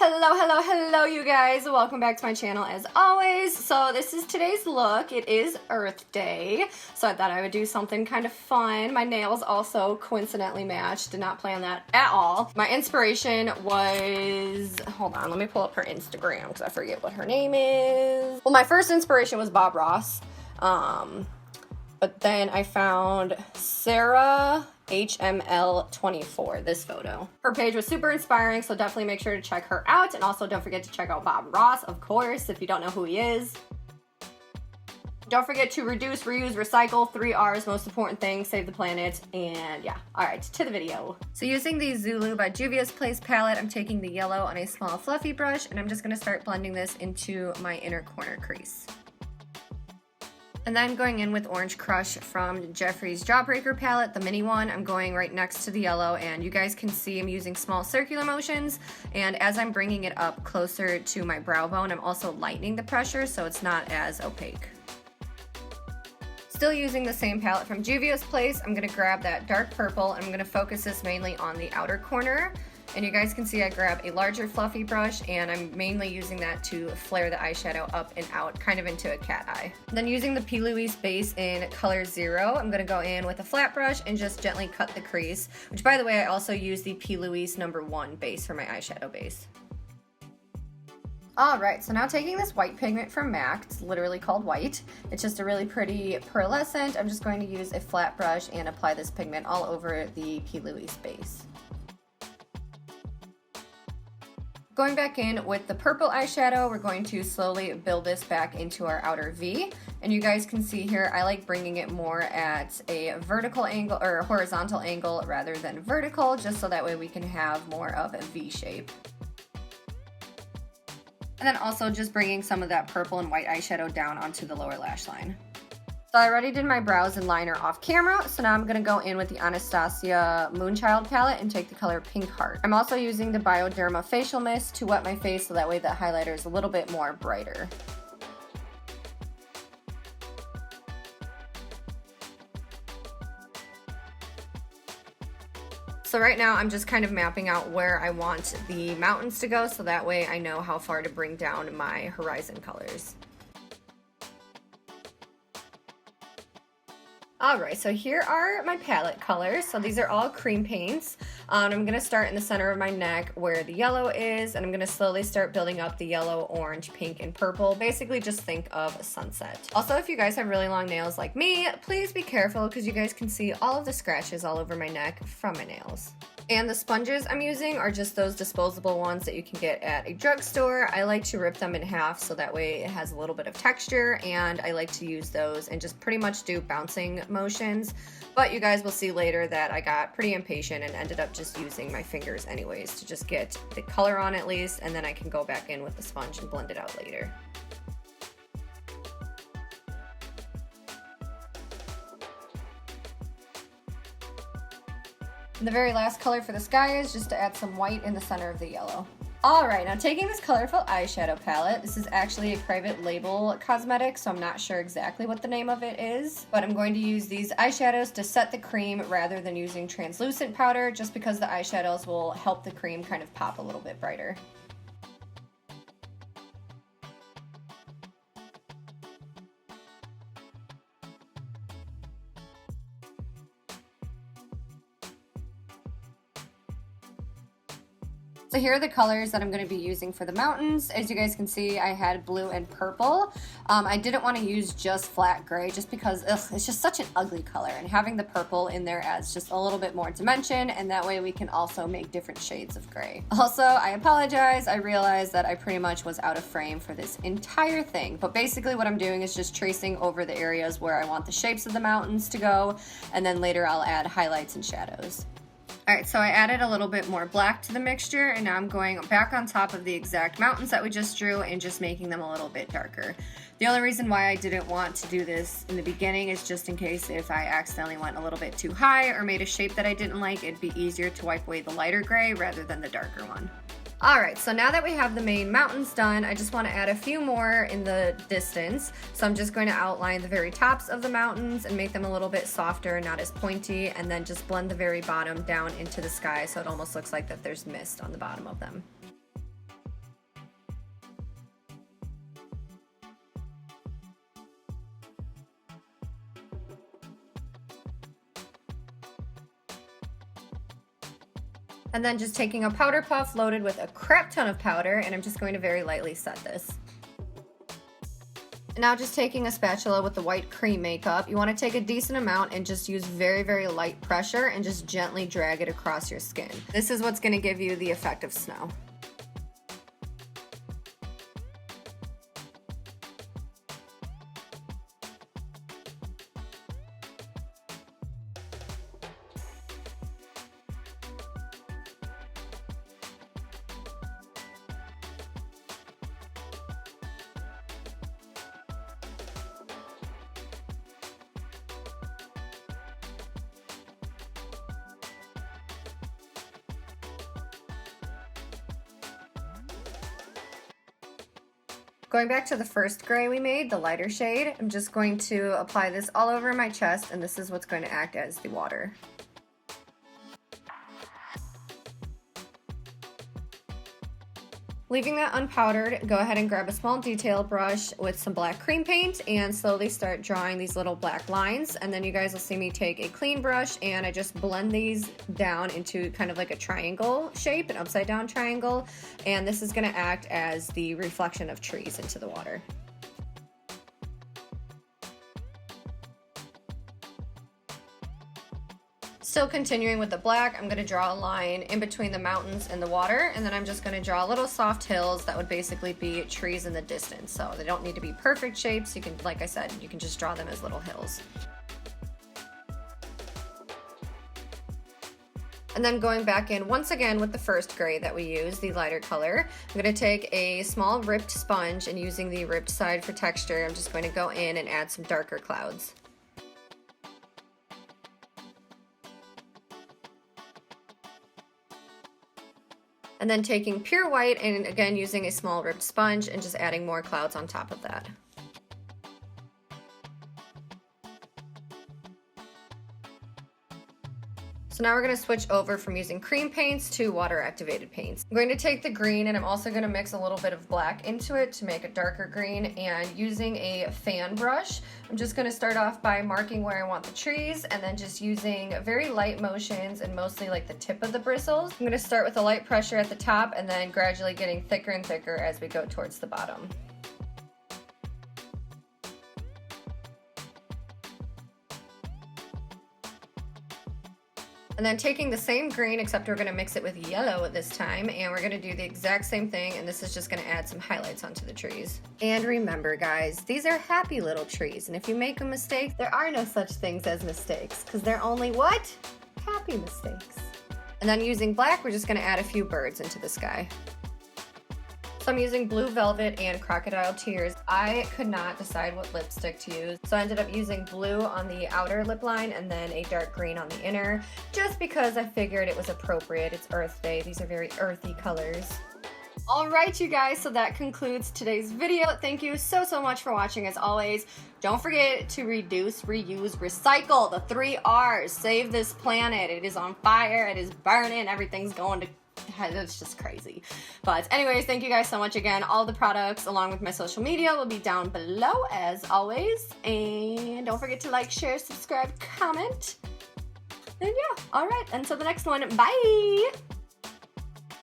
Hello, you guys. Welcome back to my channel as always. So this is today's look. It is Earth Day, so I thought I would do something kind of fun. My nails also coincidentally matched. Did not plan that at all. My inspiration was, hold on, let me pull up her Instagram because I forget what her name is. Well, my first inspiration was Bob Ross, but then I found Sarah HML24, this photo. Her page was super inspiring, so definitely make sure to check her out. And also don't forget to check out Bob Ross, of course, if you don't know who he is. Don't forget to reduce, reuse, recycle, 3 R's, most important thing, save the planet, and yeah. All right, to the video. So using the Zulu by Juvia's Place palette, I'm taking the yellow on a small fluffy brush, and I'm just gonna start blending this into my inner corner crease. And then going in with Orange Crush from Jeffree's Jawbreaker palette, the mini one. I'm going right next to the yellow, and you guys can see I'm using small circular motions, and as I'm bringing it up closer to my brow bone, I'm also lightening the pressure so it's not as opaque. Still using the same palette from Juvia's Place, I'm going to grab that dark purple, and I'm going to focus this mainly on the outer corner. And you guys can see I grab a larger fluffy brush, and I'm mainly using that to flare the eyeshadow up and out, kind of into a cat eye. Then using the Louise Base in color 0, I'm going to go in with a flat brush and just gently cut the crease, which by the way, I also use the Louise number 1 base for my eyeshadow base. Alright, so now taking this white pigment from MAC, it's literally called white. It's just a really pretty pearlescent. I'm just going to use a flat brush and apply this pigment all over the Louise base. Going back in with the purple eyeshadow, we're going to slowly build this back into our outer V. And you guys can see here, I like bringing it more at a vertical angle or horizontal angle rather than vertical, just so that way we can have more of a V shape. And then also just bringing some of that purple and white eyeshadow down onto the lower lash line. So I already did my brows and liner off camera, so now I'm going to go in with the Anastasia Moonchild palette and take the color Pink Heart. I'm also using the Bioderma Facial Mist to wet my face so that way the highlighter is a little bit more brighter. So right now I'm just kind of mapping out where I want the mountains to go so that way I know how far to bring down my horizon colors. Alright, so here are my palette colors. So these are all cream paints. I'm going to start in the center of my neck where the yellow is, and I'm going to slowly start building up the yellow, orange, pink, and purple. Basically just think of a sunset. Also, if you guys have really long nails like me, please be careful because you guys can see all of the scratches all over my neck from my nails. And the sponges I'm using are just those disposable ones that you can get at a drugstore. I like to rip them in half so that way it has a little bit of texture, and I like to use those and just pretty much do bouncing motions. But you guys will see later that I got pretty impatient and ended up just using my fingers anyways to just get the color on at least, and then I can go back in with the sponge and blend it out later. And the very last color for the sky is just to add some white in the center of the yellow. Alright, now taking this colorful eyeshadow palette, this is actually a private label cosmetic, so I'm not sure exactly what the name of it is, but I'm going to use these eyeshadows to set the cream rather than using translucent powder, just because the eyeshadows will help the cream kind of pop a little bit brighter. So here are the colors that I'm going to be using for the mountains. As you guys can see, I had blue and purple. I didn't want to use just flat gray just because it's just such an ugly color, and having the purple in there adds just a little bit more dimension, and that way we can also make different shades of gray. Also, I apologize. I realized that I pretty much was out of frame for this entire thing, but basically what I'm doing is just tracing over the areas where I want the shapes of the mountains to go, and then later I'll add highlights and shadows. Alright, so I added a little bit more black to the mixture, and now I'm going back on top of the exact mountains that we just drew and just making them a little bit darker. The only reason why I didn't want to do this in the beginning is just in case if I accidentally went a little bit too high or made a shape that I didn't like, it'd be easier to wipe away the lighter gray rather than the darker one. Alright, so now that we have the main mountains done, I just want to add a few more in the distance. So I'm just going to outline the very tops of the mountains and make them a little bit softer, not as pointy, and then just blend the very bottom down into the sky so it almost looks like that there's mist on the bottom of them. And then just taking a powder puff loaded with a crap ton of powder, and I'm just going to very lightly set this. Now just taking a spatula with the white cream makeup, you want to take a decent amount and just use very, very light pressure and just gently drag it across your skin. This is what's going to give you the effect of snow. Going back to the first gray we made, the lighter shade, I'm just going to apply this all over my chest, and this is what's going to act as the water. Leaving that unpowdered, go ahead and grab a small detail brush with some black cream paint and slowly start drawing these little black lines. And then you guys will see me take a clean brush and I just blend these down into kind of like a triangle shape, an upside down triangle. And this is gonna act as the reflection of trees into the water. Still continuing with the black, I'm going to draw a line in between the mountains and the water, and then I'm just going to draw little soft hills that would basically be trees in the distance. So they don't need to be perfect shapes. You can, like I said, you can just draw them as little hills. And then going back in once again with the first gray that we used, the lighter color, I'm going to take a small ripped sponge, and using the ripped side for texture, I'm just going to go in and add some darker clouds. And then taking pure white and again using a small ripped sponge and just adding more clouds on top of that. So now we're going to switch over from using cream paints to water activated paints. I'm going to take the green and I'm also going to mix a little bit of black into it to make a darker green, and using a fan brush, I'm just going to start off by marking where I want the trees and then just using very light motions and mostly like the tip of the bristles. I'm going to start with a light pressure at the top and then gradually getting thicker and thicker as we go towards the bottom. And then taking the same green, except we're going to mix it with yellow this time, and we're going to do the exact same thing, and this is just going to add some highlights onto the trees. And remember guys, these are happy little trees, and if you make a mistake, there are no such things as mistakes, because they're only what? Happy mistakes. And then using black, we're just going to add a few birds into the sky. So I'm using Blue Velvet and Crocodile Tears. I could not decide what lipstick to use, so I ended up using blue on the outer lip line and then a dark green on the inner, just because I figured it was appropriate. It's Earth Day. These are very earthy colors. Alright you guys, so that concludes today's video. Thank you so much for watching as always. Don't forget to reduce, reuse, recycle, the 3 R's. Save this planet. It is on fire, it is burning, everything's going to it's just crazy. But anyways, thank you guys so much again. All the products along with my social media will be down below as always. And don't forget to like, share, subscribe, comment. And yeah, alright, until the next one, bye!